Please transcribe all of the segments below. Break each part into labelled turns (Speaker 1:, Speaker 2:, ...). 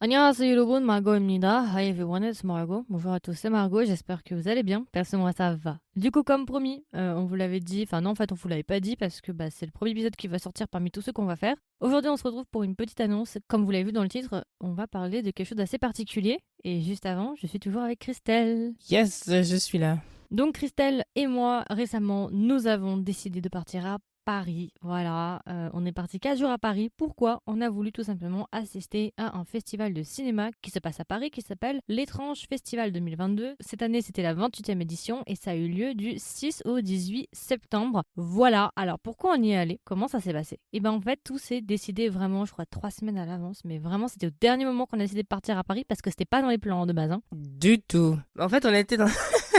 Speaker 1: 안녕하세요 여러분, Margot입니다. Hi everyone, it's Margot. Bonjour à tous, c'est Margot, j'espère que vous allez bien. Perso, moi ça va. Du coup, comme promis, on vous l'avait dit, enfin non, en fait on vous l'avait pas dit parce que c'est le premier épisode qui va sortir parmi tous ceux qu'on va faire. Aujourd'hui, on se retrouve pour une petite annonce. Comme vous l'avez vu dans le titre, on va parler de quelque chose d'assez particulier. Et juste avant, je suis toujours avec Christelle.
Speaker 2: Yes, je suis là.
Speaker 1: Donc Christelle et moi, récemment, nous avons décidé de partir à Paris. Voilà, on est parti 4 jours à Paris. Pourquoi? On a voulu tout simplement assister à un festival de cinéma qui se passe à Paris, qui s'appelle l'Étrange Festival 2022. Cette année, c'était la 28e édition et ça a eu lieu du 6 au 18 septembre. Voilà, alors pourquoi on y est allé? Comment ça s'est passé? Et ben en fait, tout s'est décidé vraiment, je crois, 3 semaines à l'avance. Mais vraiment, c'était au dernier moment qu'on a décidé de partir à Paris parce que c'était pas dans les plans de base.
Speaker 2: Du tout. En fait, on était dans...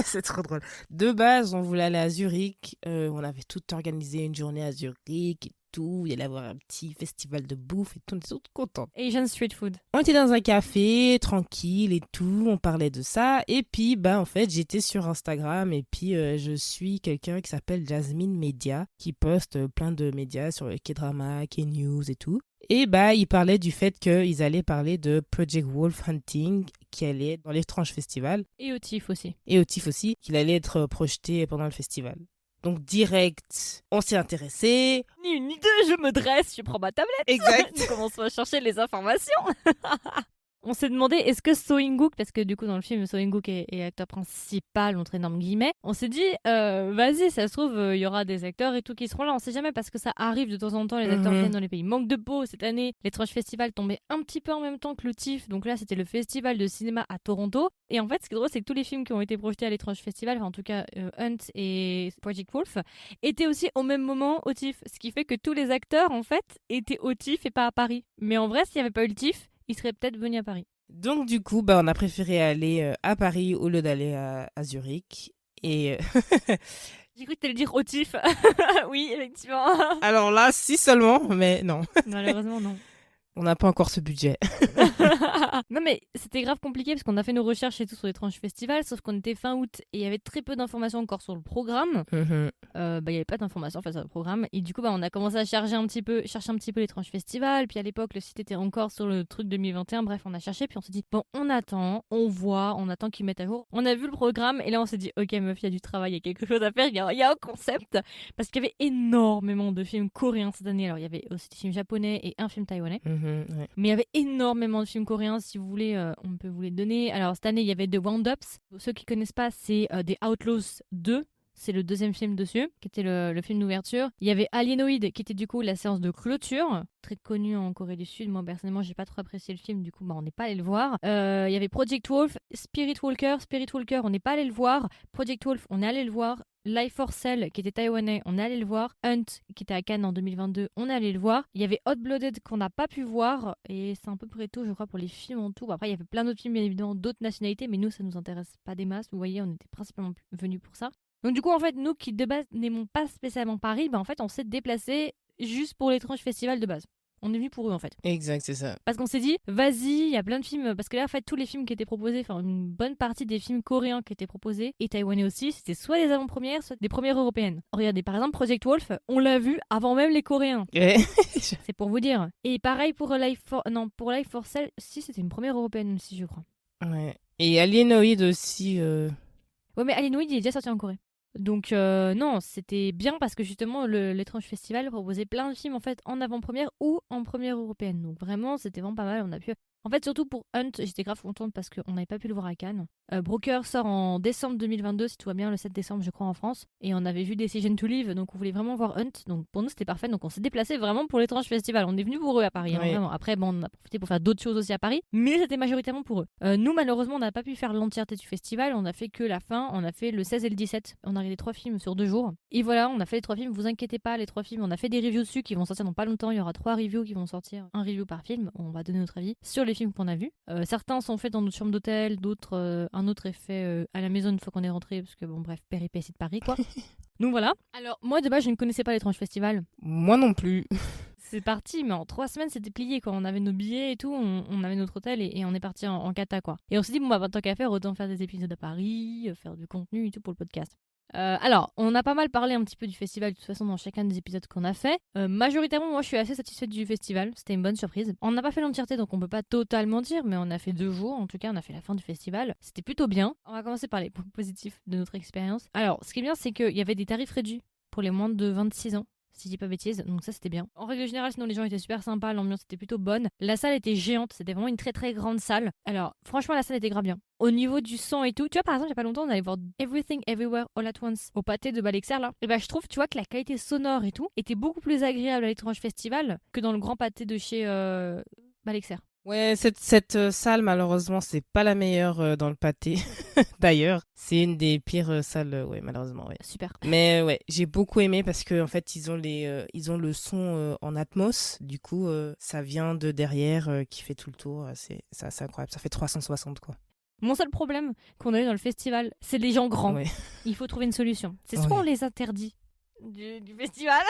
Speaker 2: C'est trop drôle. De base, on voulait aller à Zurich. On avait tout organisé, une journée à Zurich et tout. Il y allait avoir un petit festival de bouffe et tout. On était toutes contentes.
Speaker 1: Asian Street Food.
Speaker 2: On était dans un café, tranquille et tout. On parlait de ça. Et puis, en fait, j'étais sur Instagram. Et puis, je suis quelqu'un qui s'appelle Jasmine Media, qui poste plein de médias sur le K-drama, K-news et tout. Et il parlait du fait qu'ils allaient parler de Project Wolf Hunting, qui allait être dans l'étrange festival.
Speaker 1: Et au TIFF aussi.
Speaker 2: Et au TIFF aussi, qu'il allait être projeté pendant le festival. Donc direct, on s'est intéressé.
Speaker 1: Ni une ni deux, je me dresse, je prends ma tablette.
Speaker 2: Exact.
Speaker 1: Nous commençons à chercher les informations. On s'est demandé, est-ce que So In-guk, parce que du coup dans le film So In-guk est acteur principal entre énormes guillemets, on s'est dit vas-y, ça se trouve il y aura des acteurs et tout qui seront là, on sait jamais parce que ça arrive de temps en temps, les acteurs viennent dans les pays. Manque de peau cette année, l'étrange festival tombait un petit peu en même temps que le TIFF, donc là c'était le festival de cinéma à Toronto. Et en fait ce qui est drôle c'est que tous les films qui ont été projetés à l'étrange festival, enfin en tout cas Hunt et Project Wolf, étaient aussi au même moment au TIFF, ce qui fait que tous les acteurs en fait étaient au TIFF et pas à Paris. Mais en vrai s'il n'y avait pas eu le TIFF, il serait peut-être venu à Paris.
Speaker 2: Donc du coup, on a préféré aller à Paris au lieu d'aller à Zurich. Et
Speaker 1: J'ai cru que t'allais dire au TIFF. Oui, effectivement.
Speaker 2: alors là, si seulement, mais non.
Speaker 1: Malheureusement, non.
Speaker 2: On n'a pas encore ce budget.
Speaker 1: Non, mais c'était grave compliqué parce qu'on a fait nos recherches et tout sur l'étrange festival, sauf qu'on était fin août et il y avait très peu d'informations encore sur le programme. Il n'y avait pas d'informations face sur le programme. Et du coup, on a commencé à chercher un petit peu l'étrange festival. Puis à l'époque, le site était encore sur le truc 2021. Bref, on a cherché. Puis on s'est dit, bon, on attend, on voit, on attend qu'ils mettent à jour. On a vu le programme et là, on s'est dit, ok, meuf, il y a du travail, il y a quelque chose à faire, il y a un concept. Parce qu'il y avait énormément de films coréens cette année. Alors, il y avait aussi des films japonais et un film taïwanais.
Speaker 2: Ouais.
Speaker 1: Mais il y avait énormément de films coréens, si vous voulez, on peut vous les donner. Alors cette année, il y avait The Wound-Ups. Pour ceux qui connaissent pas, c'est The Outlaws 2. C'est le deuxième film dessus, qui était le film d'ouverture. Il y avait Alienoid, qui était du coup la séance de clôture, très connue en Corée du Sud. Moi, personnellement, j'ai pas trop apprécié le film, du coup, on n'est pas allé le voir. Il y avait Project Wolf, Spirit Walker, on n'est pas allé le voir. Project Wolf, on est allé le voir. Life for Cell, qui était taïwanais, on est allé le voir. Hunt, qui était à Cannes en 2022, on est allé le voir. Il y avait Hot Blooded qu'on n'a pas pu voir, et c'est un peu près tout, je crois, pour les films en tout. Bon, après, il y avait plein d'autres films, bien évidemment, d'autres nationalités, mais nous, ça nous intéresse pas des masses. Vous voyez, on était principalement venus pour ça. Donc du coup, en fait, nous qui de base n'aimons pas spécialement Paris, en fait, on s'est déplacé juste pour l'étrange festival de base. On est venu pour eux en fait.
Speaker 2: Exact, c'est ça.
Speaker 1: Parce qu'on s'est dit, vas-y, il y a plein de films. Parce que là, en fait, tous les films qui étaient proposés, enfin, une bonne partie des films coréens qui étaient proposés, et taïwanais aussi, c'était soit des avant-premières, soit des premières européennes. Regardez, par exemple, Project Wolf, on l'a vu avant même les Coréens.
Speaker 2: Ouais.
Speaker 1: C'est pour vous dire. Et pareil pour pour Life for Cell, si c'était une première européenne aussi, je crois.
Speaker 2: Ouais. Et Alienoid aussi.
Speaker 1: Ouais, mais Alienoid, il est déjà sorti en Corée. Donc non, c'était bien parce que justement l'étrange festival proposait plein de films en fait en avant-première ou en première européenne. Donc vraiment, c'était vraiment pas mal. On a pu. En fait, surtout pour Hunt, j'étais grave contente parce qu'on n'avait pas pu le voir à Cannes. Broker sort en décembre 2022, si tout va bien, le 7 décembre, je crois, en France. Et on avait vu Decision to Live, donc on voulait vraiment voir Hunt. Donc pour nous, c'était parfait. Donc on s'est déplacé vraiment pour l'étrange festival. On est venu pour eux à Paris,
Speaker 2: Oui.
Speaker 1: vraiment. Après, on a profité pour faire d'autres choses aussi à Paris, mais c'était majoritairement pour eux. Nous, malheureusement, on n'a pas pu faire l'entièreté du festival. On a fait que la fin. On a fait le 16 et le 17. On a regardé 3 films sur 2 jours. Et voilà, on a fait les 3 films. Vous inquiétez pas, les 3 films. On a fait des reviews dessus qui vont sortir dans pas longtemps. Il y aura 3 reviews qui vont sortir. Un review par film. On va donner notre avis sur les films qu'on a vus. Certains sont faits dans notre chambre d'hôtel, d'autres, un autre est fait à la maison une fois qu'on est rentré, parce que bon, bref, péripéties de Paris, quoi. Donc voilà. Alors, moi, de base, je ne connaissais pas l'étrange festival.
Speaker 2: Moi non plus.
Speaker 1: C'est parti, mais en 3 semaines, c'était plié, quoi. On avait nos billets et tout, on avait notre hôtel et on est parti en cata, quoi. Et on s'est dit, bon, tant qu'à faire, autant faire des épisodes à Paris, faire du contenu et tout pour le podcast. Alors, on a pas mal parlé un petit peu du festival de toute façon dans chacun des épisodes qu'on a fait. Majoritairement, moi je suis assez satisfaite du festival, c'était une bonne surprise. On n'a pas fait l'entièreté donc on peut pas totalement dire, mais on a fait 2 jours, en tout cas on a fait la fin du festival. C'était plutôt bien. On va commencer par les points positifs de notre expérience. Alors, ce qui est bien, c'est qu'il y avait des tarifs réduits pour les moins de 26 ans. Si je dis pas bêtise, donc ça c'était bien. En règle générale, sinon les gens étaient super sympas, l'ambiance était plutôt bonne. La salle était géante, c'était vraiment une très très grande salle. Alors franchement la salle était grave bien. Au niveau du son et tout, tu vois par exemple il y a pas longtemps on allait voir Everything Everywhere All at Once au pâté de Balexer là. Et bah je trouve tu vois que la qualité sonore et tout était beaucoup plus agréable à l'étrange festival que dans le grand pâté de chez Balexer.
Speaker 2: Ouais, cette salle, malheureusement, c'est pas la meilleure dans le pâté. D'ailleurs, c'est une des pires salles, ouais, malheureusement, ouais.
Speaker 1: Super.
Speaker 2: Mais ouais, j'ai beaucoup aimé parce que en fait, ils ont le son en Atmos. Du coup, ça vient de derrière qui fait tout le tour. C'est incroyable. Ça fait 360, quoi.
Speaker 1: Mon seul problème qu'on a eu dans le festival, c'est les gens grands.
Speaker 2: Ouais.
Speaker 1: Il faut trouver une solution. C'est soit on les interdit du festival.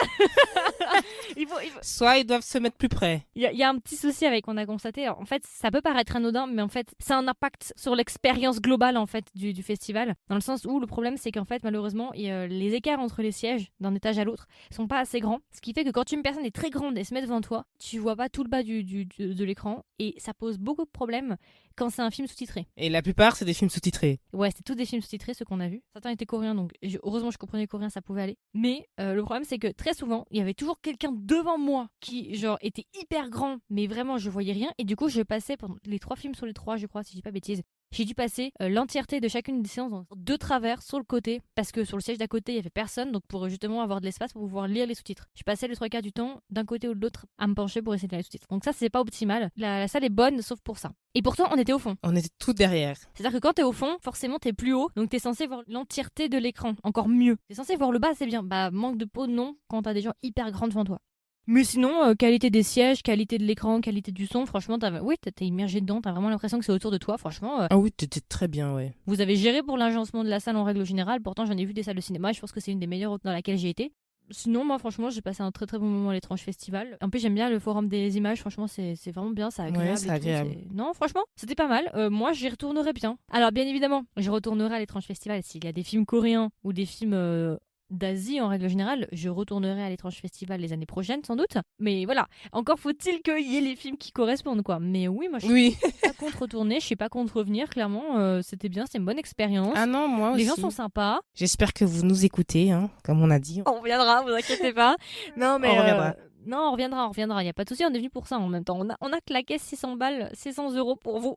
Speaker 1: il faut...
Speaker 2: Soit ils doivent se mettre plus près.
Speaker 1: Il y a un petit souci avec qu'on a constaté. Alors, en fait, ça peut paraître anodin, mais en fait, ça a un impact sur l'expérience globale en fait du festival. Dans le sens où le problème, c'est qu'en fait, malheureusement, les écarts entre les sièges d'un étage à l'autre sont pas assez grands. Ce qui fait que quand une personne est très grande et se met devant toi, tu vois pas tout le bas de l'écran et ça pose beaucoup de problèmes quand c'est un film sous-titré.
Speaker 2: Et la plupart, c'est des films sous-titrés.
Speaker 1: Ouais, c'était tous des films sous-titrés, ceux qu'on a vus. Certains étaient coréens, donc heureusement je comprenais coréen, ça pouvait aller. Mais le problème, c'est que très souvent, il y avait toujours quelqu'un devant moi qui, genre, était hyper grand, mais vraiment, je voyais rien. Et du coup, je passais pendant les 3 films sur les 3, je crois, si je dis pas bêtise. J'ai dû passer l'entièreté de chacune des séances de travers sur le côté, parce que sur le siège d'à côté, il y avait personne, donc pour justement avoir de l'espace pour pouvoir lire les sous-titres. Je passais les 3 quarts du temps d'un côté ou de l'autre à me pencher pour essayer de lire les sous-titres. Donc ça, c'est pas optimal. La salle est bonne, sauf pour ça. Et pourtant, on était au fond.
Speaker 2: On était tout derrière.
Speaker 1: C'est-à-dire que quand t'es au fond, forcément t'es plus haut, donc t'es censé voir l'entièreté de l'écran, encore mieux. T'es censé voir le bas, c'est bien. Bah, manque de peau, non, quand t'as des gens hyper grands devant toi. Mais sinon, qualité des sièges, qualité de l'écran, qualité du son, franchement, t'es immergé dedans, t'as vraiment l'impression que c'est autour de toi, franchement.
Speaker 2: Ah oui, t'étais très bien, ouais.
Speaker 1: Vous avez géré pour l'agencement de la salle en règle générale, pourtant j'en ai vu des salles de cinéma, je pense que c'est une des meilleures dans laquelle j'ai été. Sinon, moi, franchement, j'ai passé un très très bon moment à l'étrange festival. En plus, j'aime bien le forum des images. Franchement, c'est vraiment bien, c'est agréable.
Speaker 2: Ouais, c'est agréable.
Speaker 1: Non, franchement, c'était pas mal. Moi, j'y retournerai bien. Alors, bien évidemment, je retournerai à l'étrange festival s'il y a des films coréens ou des films d'Asie en règle générale. Je retournerai à l'étrange festival les années prochaines, sans doute. Mais voilà, encore faut-il qu'il y ait les films qui correspondent, quoi. Mais oui, moi, je suis pas contre retourner, je suis pas contre revenir. Clairement, c'était bien, c'était une bonne expérience.
Speaker 2: Ah non, moi aussi.
Speaker 1: Les gens sont sympas.
Speaker 2: J'espère que vous nous écoutez, hein, comme on a dit.
Speaker 1: On reviendra, vous inquiétez pas. Non, mais
Speaker 2: on reviendra.
Speaker 1: Non, on reviendra. Il n'y a pas de souci, on est venu pour ça en même temps. On a claqué 600 balles, 600 euros pour vous,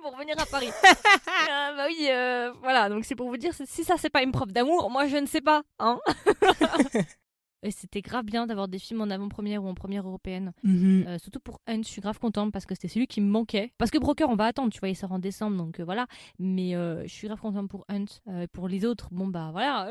Speaker 1: pour venir à Paris. Bah oui, voilà, donc c'est pour vous dire, si ça c'est pas une preuve d'amour, moi je ne sais pas, hein. Et c'était grave bien d'avoir des films en avant-première ou en première européenne. Surtout pour Hunt, je suis grave contente parce que c'était celui qui me manquait. Parce que Broker, on va attendre, tu vois, il sort en décembre, donc voilà. Mais je suis grave contente pour Hunt. Pour les autres, bon bah voilà.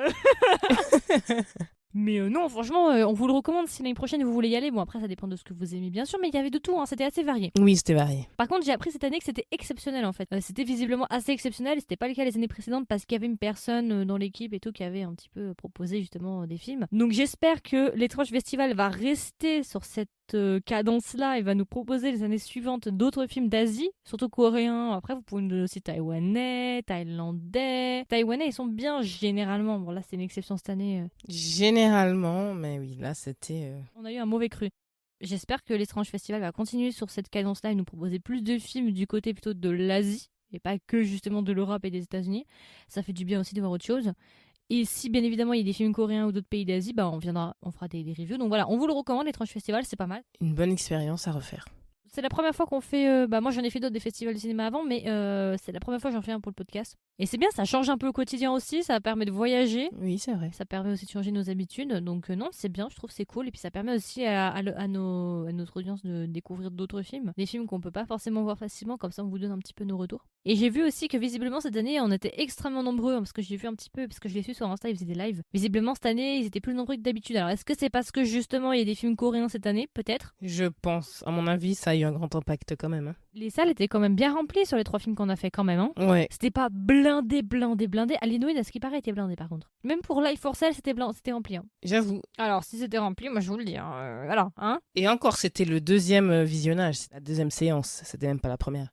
Speaker 1: Mais non, franchement, on vous le recommande si l'année prochaine vous voulez y aller. Bon, après, ça dépend de ce que vous aimez, bien sûr, mais il y avait de tout, hein, c'était assez varié.
Speaker 2: Oui, c'était varié.
Speaker 1: Par contre, j'ai appris cette année que c'était exceptionnel en fait. C'était visiblement assez exceptionnel, c'était pas le cas les années précédentes parce qu'il y avait une personne dans l'équipe et tout qui avait un petit peu proposé justement des films. Donc j'espère que l'étrange festival va rester sur cette cadence-là et va nous proposer les années suivantes d'autres films d'Asie, surtout coréens. Après, vous pouvez nous donner aussi taïwanais, thaïlandais. Taïwanais, ils sont bien généralement. Bon, là, c'est une exception cette année.
Speaker 2: Généralement, mais oui, là, c'était...
Speaker 1: On a eu un mauvais cru. J'espère que l'étrange festival va continuer sur cette cadence-là et nous proposer plus de films du côté plutôt de l'Asie et pas que justement de l'Europe et des États-Unis. Ça fait du bien aussi de voir autre chose. Et si bien évidemment il y a des films coréens ou d'autres pays d'Asie, bah on fera des reviews. Donc voilà, on vous le recommande, l'étrange festival, c'est pas mal.
Speaker 2: Une bonne expérience à refaire.
Speaker 1: C'est la première fois qu'on fait... moi j'en ai fait d'autres des festivals de cinéma avant, mais c'est la première fois que j'en fais un pour le podcast. Et c'est bien, ça change un peu le quotidien aussi, ça permet de voyager.
Speaker 2: Oui, c'est vrai.
Speaker 1: Ça permet aussi de changer nos habitudes. Donc non, c'est bien, je trouve c'est cool. Et puis ça permet aussi à notre audience de découvrir d'autres films. Des films qu'on peut pas forcément voir facilement, comme ça on vous donne un petit peu nos retours. Et j'ai vu aussi que visiblement cette année on était extrêmement nombreux, parce que j'ai vu un petit peu, parce que je l'ai su sur Insta, ils faisaient des lives. Visiblement cette année ils étaient plus nombreux que d'habitude. Alors est-ce que c'est parce que justement il y a des films coréens cette année? Peut-être.
Speaker 2: Je pense, à mon avis, ça a eu un grand impact quand même. Hein.
Speaker 1: Les salles étaient quand même bien remplies sur les 3 films qu'on a fait quand même. Hein.
Speaker 2: Ouais.
Speaker 1: C'était pas blindé. Halloween, à ce qui paraît, était blindé par contre. Même pour Life for Sale, c'était rempli. Hein.
Speaker 2: J'avoue.
Speaker 1: Alors si c'était rempli, moi je vous le dis. Hein, voilà. Hein.
Speaker 2: Et encore, c'était le deuxième visionnage, la deuxième séance. C'était même pas la première.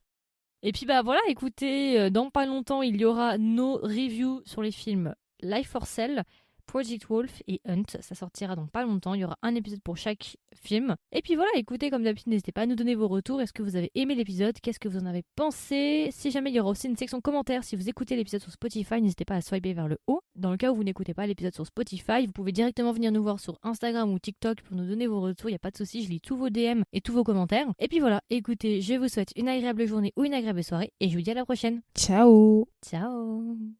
Speaker 1: Et puis bah voilà, écoutez, dans pas longtemps, il y aura nos reviews sur les films Life for Sale, Project Wolf et Hunt. Ça sortira dans pas longtemps. Il y aura un épisode pour chaque film. Et puis voilà, écoutez, comme d'habitude, n'hésitez pas à nous donner vos retours. Est-ce que vous avez aimé l'épisode? Qu'est-ce que vous en avez pensé? Si jamais il y aura aussi une section commentaires, si vous écoutez l'épisode sur Spotify, n'hésitez pas à swiper vers le haut. Dans le cas où vous n'écoutez pas l'épisode sur Spotify, vous pouvez directement venir nous voir sur Instagram ou TikTok pour nous donner vos retours. Il n'y a pas de souci, je lis tous vos DM et tous vos commentaires. Et puis voilà, écoutez, je vous souhaite une agréable journée ou une agréable soirée et je vous dis à la prochaine.
Speaker 2: Ciao.
Speaker 1: Ciao.